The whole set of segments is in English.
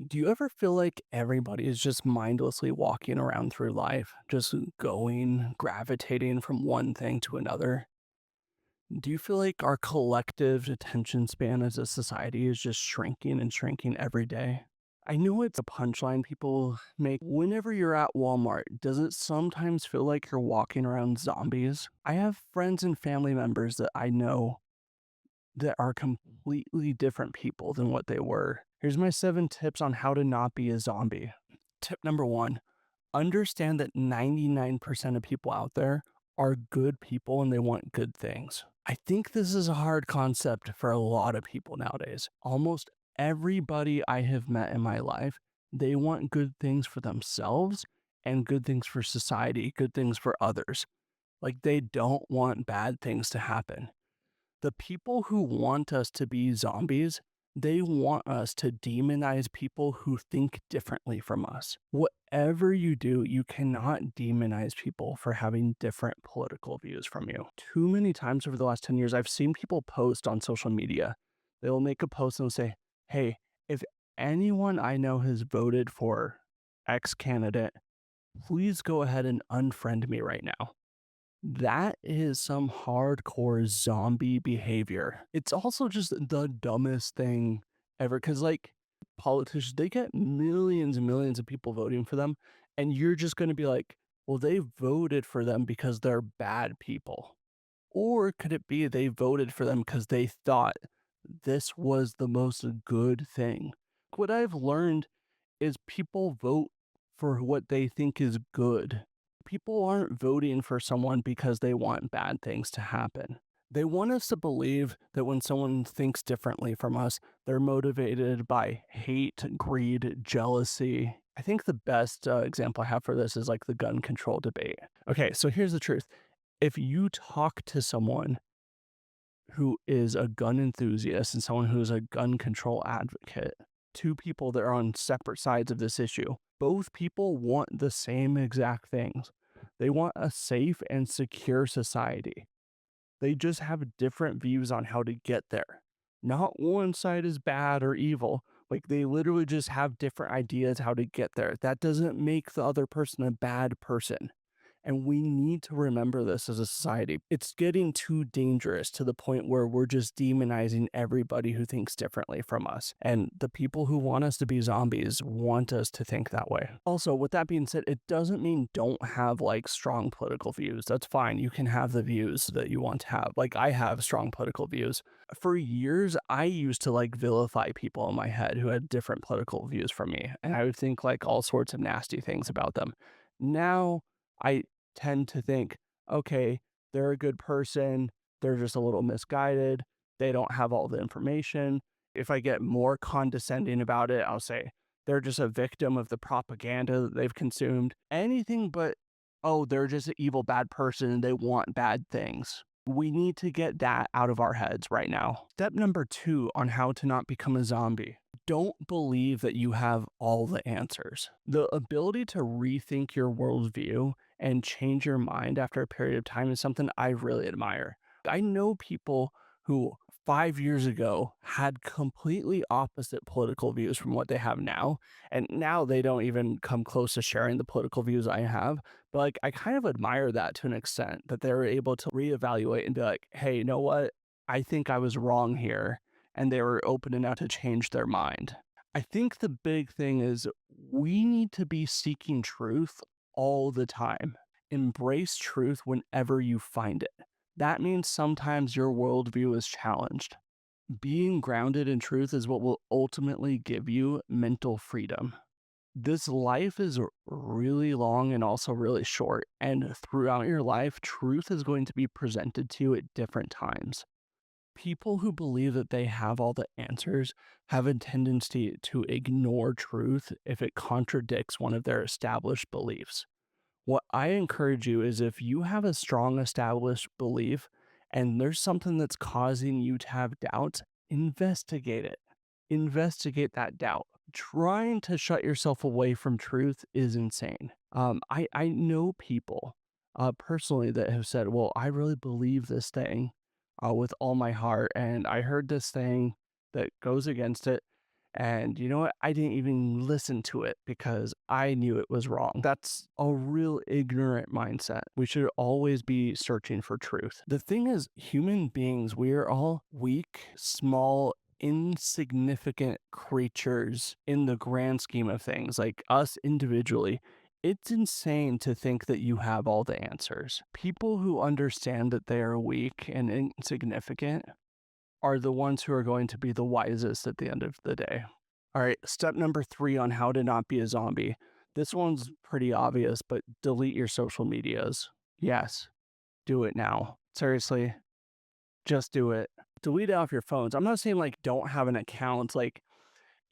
Do you ever feel like everybody is just mindlessly walking around through life, just going, gravitating from one thing to another? Do you feel like our collective attention span as a society is just shrinking and shrinking every day? I know it's a punchline people make. Whenever you're at Walmart, does it sometimes feel like you're walking around zombies? I have friends and family members that I know that are completely different people than what they were. Here's my 7 tips on how to not be a zombie. Tip number 1, understand that 99% of people out there are good people and they want good things. I think this is a hard concept for a lot of people nowadays. Almost everybody I have met in my life, they want good things for themselves and good things for society, good things for others. Like they don't want bad things to happen. The people who want us to be zombies, they want us to demonize people who think differently from us. Whatever you do, you cannot demonize people for having different political views from you. Too many times over the last 10 years, I've seen people post on social media. They'll make a post and they'll say, hey, if anyone I know has voted for X candidate, please go ahead and unfriend me right now. That is some hardcore zombie behavior. It's also just the dumbest thing ever because, like, politicians, they get millions and millions of people voting for them, and you're just going to be like, well, they voted for them because they're bad people. Or could it be they voted for them because they thought this was the most good thing? What I've learned is people vote for what they think is good. People aren't voting for someone because they want bad things to happen. They want us to believe that when someone thinks differently from us, they're motivated by hate, greed, jealousy. I think the best example I have for this is like the gun control debate. Okay, so here's the truth. If you talk to someone who is a gun enthusiast and someone who is a gun control advocate, two people that are on separate sides of this issue, both people want the same exact things. They want a safe and secure society. They just have different views on how to get there. Not one side is bad or evil. Like they literally just have different ideas how to get there. That doesn't make the other person a bad person. And we need to remember this as a society. It's getting too dangerous to the point where we're just demonizing everybody who thinks differently from us. And the people who want us to be zombies want us to think that way. Also, with that being said, it doesn't mean don't have like strong political views. That's fine. You can have the views that you want to have. Like I have strong political views. For years, I used to like vilify people in my head who had different political views from me. And I would think like all sorts of nasty things about them. Now, I tend to think, okay, they're a good person. They're just a little misguided. They don't have all the information. If I get more condescending about it, I'll say they're just a victim of the propaganda that they've consumed. Anything but, oh, they're just an evil, bad person and they want bad things. We need to get that out of our heads right now. Step number 2 on how to not become a zombie. Don't believe that you have all the answers. The ability to rethink your worldview and change your mind after a period of time is something I really admire. I know people who 5 years ago had completely opposite political views from what they have now. And now they don't even come close to sharing the political views I have. But like, I kind of admire that to an extent that they were able to reevaluate and be like, hey, you know what? I think I was wrong here. And they were open enough to change their mind. I think the big thing is we need to be seeking truth all the time. Embrace truth whenever you find it. That means sometimes your worldview is challenged. Being grounded in truth is what will ultimately give you mental freedom. This life is really long and also really short, and throughout your life, truth is going to be presented to you at different times. People who believe that they have all the answers have a tendency to ignore truth if it contradicts one of their established beliefs. What I encourage you is if you have a strong established belief and there's something that's causing you to have doubts, investigate it. Investigate that doubt. Trying to shut yourself away from truth is insane. I know people personally that have said, well, I really believe this thing with all my heart. And I heard this thing that goes against it. And you know what? I didn't even listen to it because I knew it was wrong. That's a real ignorant mindset. We should always be searching for truth. The thing is, human beings, we are all weak, small, insignificant creatures in the grand scheme of things, like us individually. It's insane to think that you have all the answers. People who understand that they are weak and insignificant are the ones who are going to be the wisest at the end of the day. All right, step number 3 on how to not be a zombie. This one's pretty obvious, but delete your social medias. Yes, do it now. Seriously, just do it. Delete it off your phones. I'm not saying like don't have an account. Like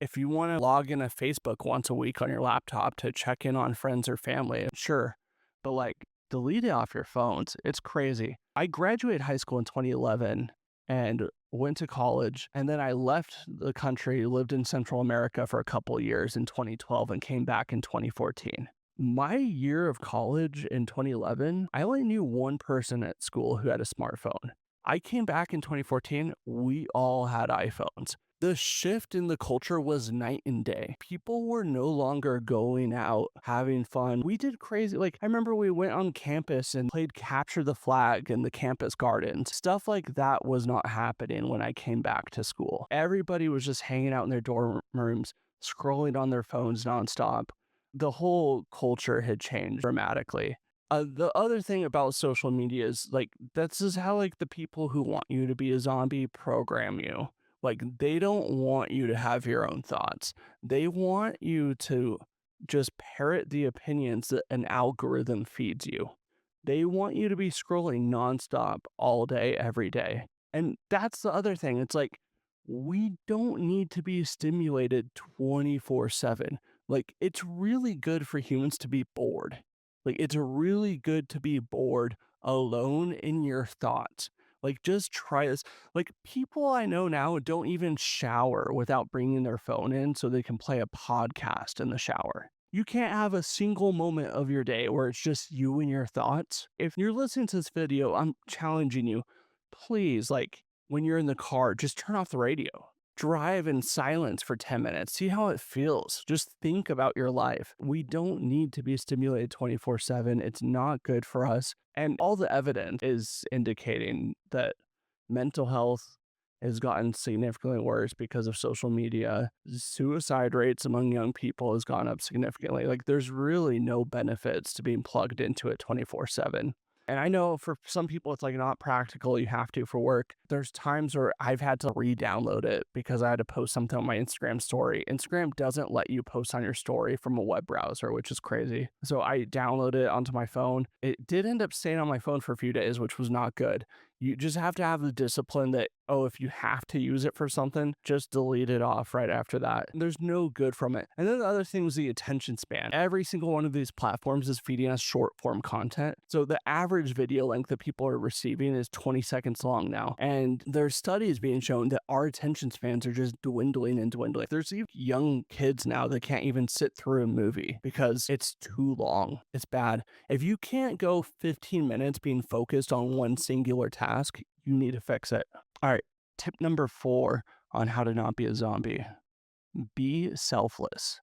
if you want to log in a Facebook once a week on your laptop to check in on friends or family, sure. But like delete it off your phones. It's crazy. I graduated high school in 2011 and went to college. And then I left the country, lived in Central America for a couple of years in 2012 and came back in 2014. My year of college in 2011, I only knew one person at school who had a smartphone. I came back in 2014, we all had iPhones. The shift in the culture was night and day. People were no longer going out having fun. We did crazy. Like, I remember we went on campus and played capture the flag in the campus gardens. Stuff like that was not happening when I came back to school. Everybody was just hanging out in their dorm rooms, scrolling on their phones nonstop. The whole culture had changed dramatically. The other thing about social media is like that's just how like the people who want you to be a zombie program you. Like they don't want you to have your own thoughts. They want you to just parrot the opinions that an algorithm feeds you. They want you to be scrolling nonstop all day, every day. And that's the other thing. It's like we don't need to be stimulated 24/7. Like it's really good for humans to be bored. Like, it's really good to be bored alone in your thoughts. Like, just try this. Like, people I know now don't even shower without bringing their phone in so they can play a podcast in the shower. You can't have a single moment of your day where it's just you and your thoughts. If you're listening to this video, I'm challenging you. Please, like, when you're in the car, just turn off the radio. Drive in silence for 10 minutes. See how it feels. Just think about your life. We don't need to be stimulated 24/7. It's not good for us. And all the evidence is indicating that mental health has gotten significantly worse because of social media. Suicide rates among young people has gone up significantly. Like there's really no benefits to being plugged into it 24/7. And I know for some people it's like not practical. You have to for work. There's times where I've had to re-download it because I had to post something on my Instagram story. Instagram doesn't let you post on your story from a web browser, which is crazy. So I downloaded it onto my phone. It did end up staying on my phone for a few days, which was not good. You just have to have the discipline that, oh, if you have to use it for something, just delete it off right after that. There's no good from it. And then the other thing was the attention span. Every single one of these platforms is feeding us short form content. So the average video length that people are receiving is 20 seconds long now. And there's studies being shown that our attention spans are just dwindling and dwindling. There's even young kids now that can't even sit through a movie because it's too long. It's bad. If you can't go 15 minutes being focused on one singular task, you need to fix it. All right, tip number 4 on how to not be a zombie. Be selfless.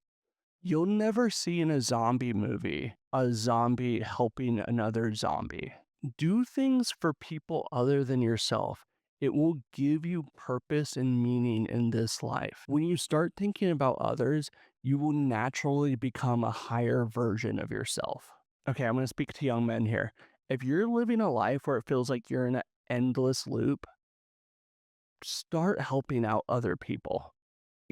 You'll never see in a zombie movie a zombie helping another zombie. Do things for people other than yourself. It will give you purpose and meaning in this life. When you start thinking about others, you will naturally become a higher version of yourself. Okay, I'm going to speak to young men here. If you're living a life where it feels like you're in an endless loop, start helping out other people.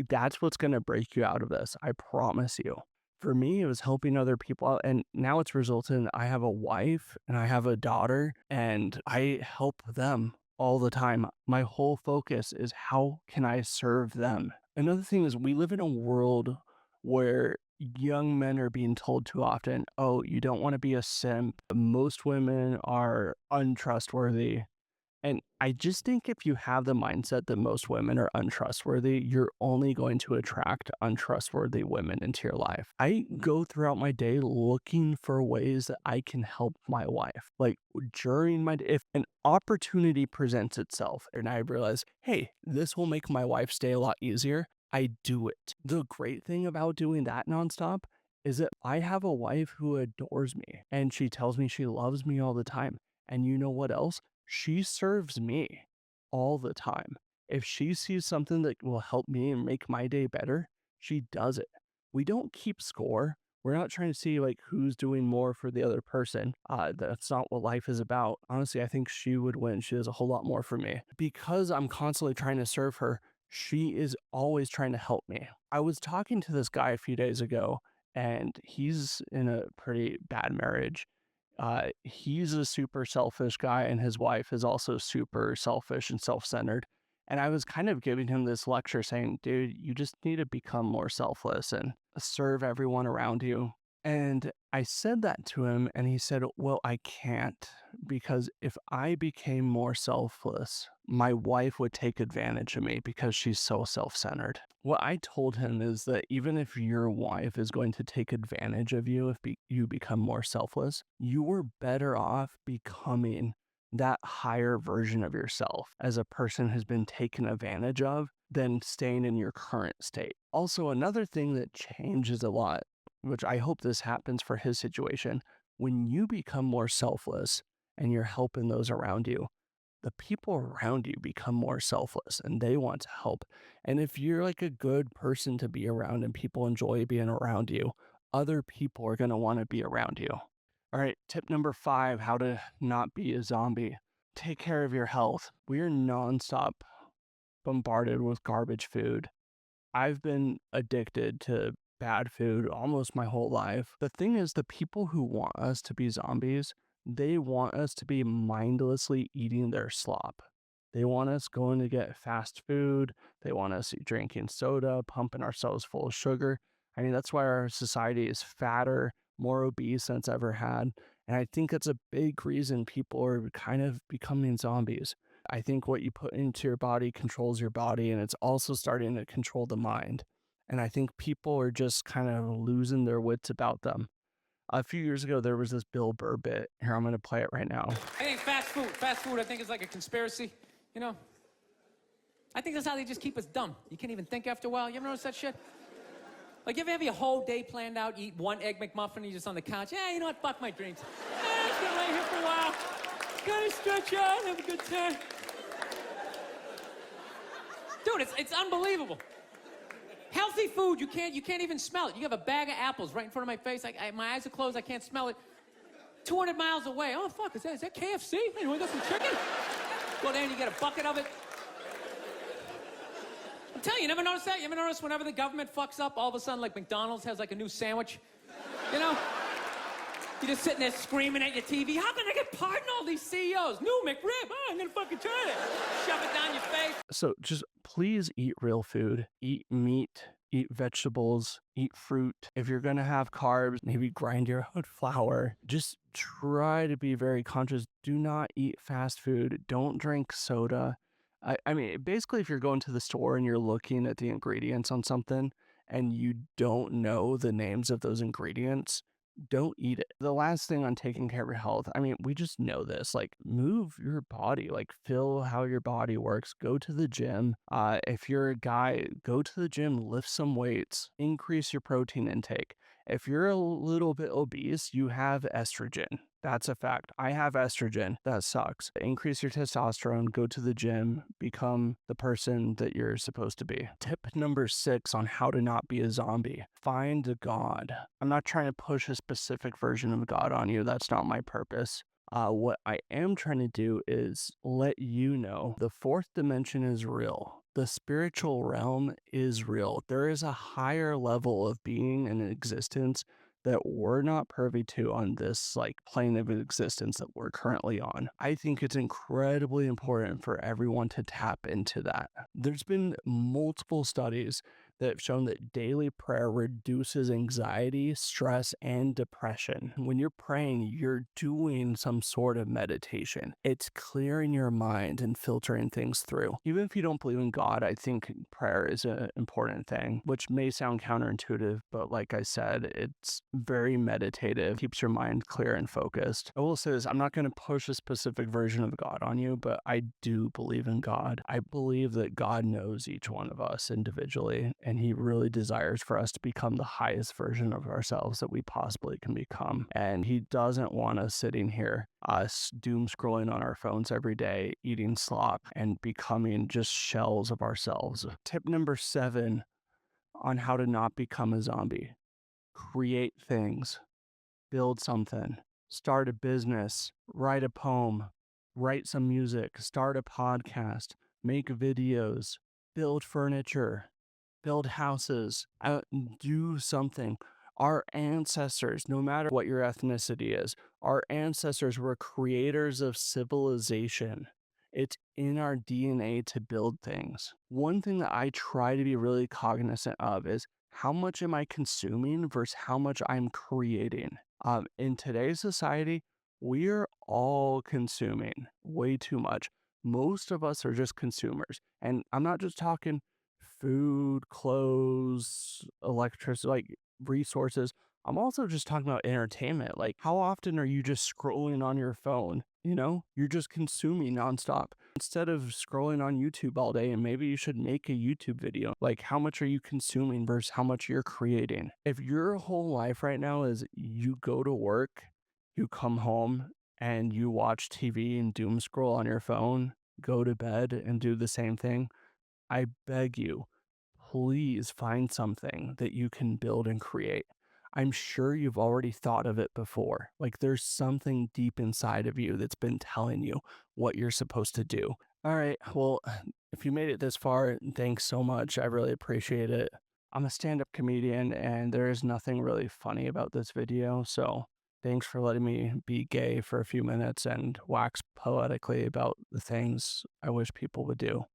That's what's going to break you out of this. I promise you. For me, it was helping other people out. And now it's resulted in I have a wife and I have a daughter and I help them all the time. My whole focus is how can I serve them? Another thing is we live in a world where young men are being told too often, oh, you don't want to be a simp. Most women are untrustworthy. And I just think if you have the mindset that most women are untrustworthy, you're only going to attract untrustworthy women into your life. I go throughout my day looking for ways that I can help my wife. Like during my day, if an opportunity presents itself and I realize, hey, this will make my wife's day a lot easier, I do it. The great thing about doing that nonstop is that I have a wife who adores me and she tells me she loves me all the time. And you know what else? She serves me all the time. If she sees something that will help me and make my day better, she does it. We don't keep score. We're not trying to see like who's doing more for the other person. That's not what life is about. Honestly, I think she would win. She does a whole lot more for me. Because I'm constantly trying to serve her, she is always trying to help me. I was talking to this guy a few days ago, and he's in a pretty bad marriage. He's a super selfish guy, and his wife is also super selfish and self centered. And I was kind of giving him this lecture saying, dude, you just need to become more selfless and serve everyone around you. And I said that to him, and he said, well, I can't, because if I became more selfless, my wife would take advantage of me because she's so self centered. What I told him is that even if your wife is going to take advantage of you if you become more selfless, you are better off becoming that higher version of yourself as a person who's been taken advantage of than staying in your current state. Also, another thing that changes a lot, which I hope this happens for his situation, when you become more selfless and you're helping those around you, the people around you become more selfless and they want to help. And if you're like a good person to be around and people enjoy being around you, other people are going to want to be around you. All right, tip number 5, how to not be a zombie. Take care of your health. We're nonstop bombarded with garbage food. I've been addicted to bad food almost my whole life. The thing is, the people who want us to be zombies, they want us to be mindlessly eating their slop. They want us going to get fast food. They want us drinking soda, pumping ourselves full of sugar. I mean, that's why our society is fatter, more obese than it's ever had. And I think that's a big reason people are kind of becoming zombies. I think what you put into your body controls your body, and it's also starting to control the mind. And I think people are just kind of losing their wits about them. A few years ago, there was this Bill Burr bit. Here, I'm going to play it right now. I think fast food, I think is like a conspiracy, you know? I think that's how they just keep us dumb. You can't even think after a while. You ever notice that shit? Like, you ever have your whole day planned out, you eat one Egg McMuffin, and you're just on the couch, yeah, you know what, fuck my dreams. I'm just gonna lay here for a while, gonna stretch out, have a good time. Dude, it's unbelievable. Healthy food, you can't even smell it. You have a bag of apples right in front of my face. My eyes are closed, I can't smell it. 200 miles away. Oh, fuck, is that KFC? Hey, you want to get some chicken? Go there and you get a bucket of it. I'm telling you, never noticed that? You ever notice whenever the government fucks up, all of a sudden, like, McDonald's has, like, a new sandwich? You know? You're just sitting there screaming at your TV. How can I get pardoned all these CEOs? New McRib. Oh, I'm gonna fucking try it. Shove it down your face. So just please eat real food, eat meat, eat vegetables, eat fruit. If you're going to have carbs, maybe grind your own flour. Just try to be very conscious. Do not eat fast food. Don't drink soda. I mean, basically, if you're going to the store and you're looking at the ingredients on something and you don't know the names of those ingredients, don't eat it. The last thing on taking care of your health, I mean, we just know this, like move your body, like feel how your body works, go to the gym. If you're a guy, go to the gym, lift some weights, increase your protein intake. If you're a little bit obese, you have estrogen. That's a fact. I have estrogen. That sucks. Increase your testosterone, go to the gym, become the person that you're supposed to be. Tip number 6 on how to not be a zombie. Find a God. I'm not trying to push a specific version of God on you. That's not my purpose. What I am trying to do is let you know the 4th dimension is real. The spiritual realm is real. There is a higher level of being and existence that we're not privy to on this like plane of existence that we're currently on. I think it's incredibly important for everyone to tap into that. There's been multiple studies that have shown that daily prayer reduces anxiety, stress, and depression. When you're praying, you're doing some sort of meditation. It's clearing your mind and filtering things through. Even if you don't believe in God, I think prayer is an important thing, which may sound counterintuitive, but like I said, it's very meditative, keeps your mind clear and focused. I will say this, I'm not going to push a specific version of God on you, but I do believe in God. I believe that God knows each one of us individually, and he really desires for us to become the highest version of ourselves that we possibly can become. And he doesn't want us sitting here, us doom scrolling on our phones every day, eating slop, and becoming just shells of ourselves. Tip number 7 on how to not become a zombie: create things, build something, start a business, write a poem, write some music, start a podcast, make videos, build furniture, build houses, do something. Our ancestors, no matter what your ethnicity is, our ancestors were creators of civilization. It's in our DNA to build things. One thing that I try to be really cognizant of is how much am I consuming versus how much I'm creating. In today's society, we are all consuming way too much. Most of us are just consumers. And I'm not just talking food, clothes, electricity, like resources. I'm also just talking about entertainment. Like, how often are you just scrolling on your phone? You know, you're just consuming nonstop instead of scrolling on YouTube all day. And maybe you should make a YouTube video. Like, how much are you consuming versus how much you're creating? If your whole life right now is you go to work, you come home, and you watch TV and doom scroll on your phone, go to bed and do the same thing, I beg you, please find something that you can build and create. I'm sure you've already thought of it before. Like there's something deep inside of you that's been telling you what you're supposed to do. All right. Well, if you made it this far, thanks so much. I really appreciate it. I'm a stand up comedian and there is nothing really funny about this video. So thanks for letting me be gay for a few minutes and wax poetically about the things I wish people would do.